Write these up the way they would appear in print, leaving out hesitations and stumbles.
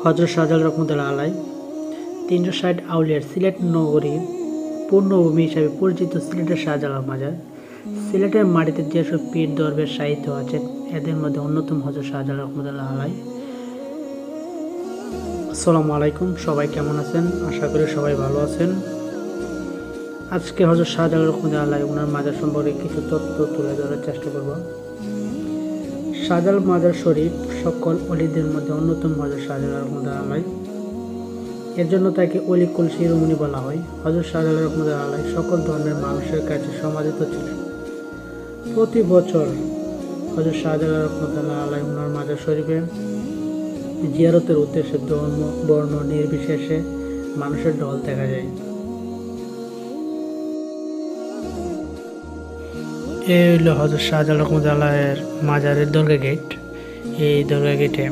হযরত শাহজালাল রহমতুল্লাহ আলাইহ ৩৬০ আউলিয়ার সিলেট নগরীর পূর্ণভূমি হিসেবে পরিচিত সিলেটের শাহজালাল মাজার। সিলেটের মাটিতে যেসব পীর দরবেশ সাহিত্য আছেন এদের মধ্যে অন্যতম হযরত শাহজালাল রহমতুল্লাহ আলাইহ। আসসালামু আলাইকুম, সবাই কেমন আছেন? আশা করি সবাই ভালো আছেন। আজকে হযরত শাহজালাল রহমতুল্লাহ আলাইহ ওনার মাজার সম্পর্কে কিছু তথ্য তুলে ধরার চেষ্টা করব। শাহজালাল মাজার শরীফ সকল অলিদের মধ্যে অন্যতম হযরত শাহজালাল রহমতুল্লাহ আলাইহ। এর জন্য তাকে অলি কুল শিরোমণি বলা হয়। হযরত শাহজালাল রহমতুল্লাহ আলাইহ সকল ধর্মের মানুষের কাছে সমাদৃত ছিলেন। প্রতি বছর হযরত শাহজালাল রহমতুল্লাহ আলাইহ ওনার মাজার শরীফে জিয়ারতের উদ্দেশ্যে ধর্ম বর্ণ নির্বিশেষে মানুষের ঢল দেখা যায়। এই হইল হযরত শাহজালাল রহমতুল্লাহ আলাইহের মাজারের দরগা গেট। এই দরগা গেটে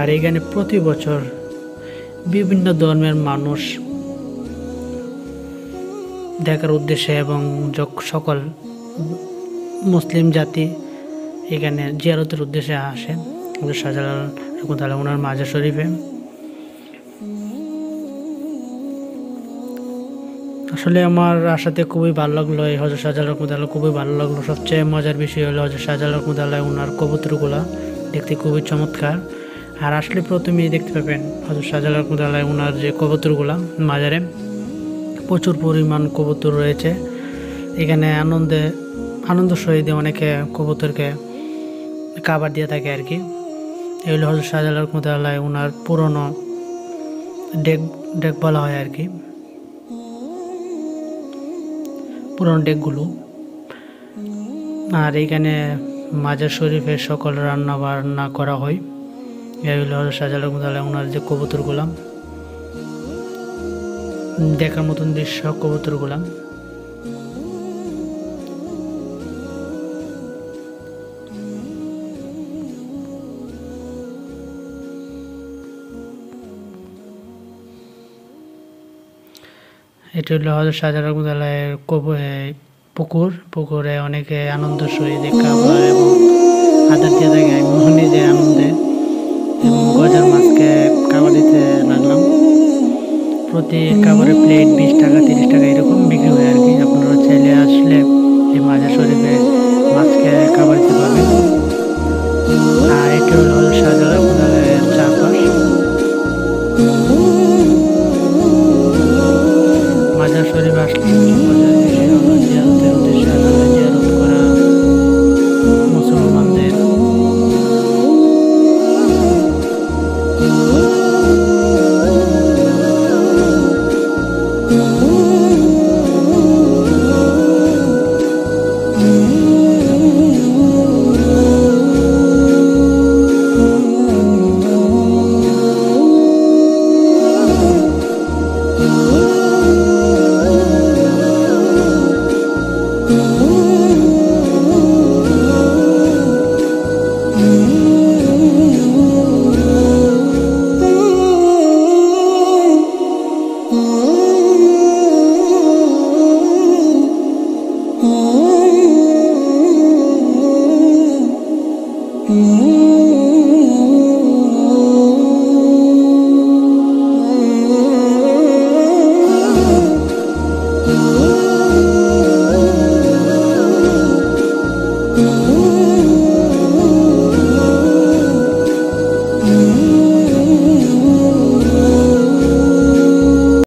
আর এখানে প্রতি বছর বিভিন্ন ধর্মের মানুষ দেখার উদ্দেশ্যে এবং সকল মুসলিম জাতি এখানে জিয়ারতের উদ্দেশ্যে আসেন হযরত শাহজালাল রহমতুল্লাহ ওনার মাজার শরীফে। আসলে আমার আসাতে খুবই ভালো লাগলো, এই হযরত শাহজালাল রহমতুল্লাহ খুবই ভালো লাগলো। সবচেয়ে মজার বিষয় হলো হযরত শাহজালাল রহমতুল্লাহ ওনার কবুতরগুলা দেখতে খুবই চমৎকার। আর আসলে প্রথমেই দেখতে পাবেন হযরত শাহজালাল রহমতুল্লাহ ওনার যে কবুতরগুলা মাজারে প্রচুর পরিমাণ কবুতর রয়েছে। এখানে আনন্দ সহিত অনেকে কবুতরকে খাবার দিয়ে থাকে আর কি। এগুলো হযরত শাহজালাল রহমতুল্লাহ ওনার পুরনো ডেক বলা হয় আর কি, পুরনো ডেকগুলো। আর এখানে মাজার শরীফে সকল রান্না বান্না করা হয়। এগুলো হযরত শাহজালাল রহমতুল্লাহ ওনার যে কবুতরগুলা দেখার মতন দৃশ্য। কবুতরগুলা এটা হলো হযরত শাহজালাল রহমতুল্লাহের পুকুরে অনেকে আনন্দ সহিত খাবার এবং আদর দিয়ে থাকে। আমি নিজে আনন্দে এবং গজার মাছকে খাবার দিতে লাগলাম। প্রতি খাবারের প্লেট 20 টাকা 30 টাকা এরকম বিক্রি হয় আর কি। আপনারা চাইলে আসলে এই মাজার শরীফে মাছকে খাবার দিতে পারবেন। আর এটা হলো হযরত শাহজালাল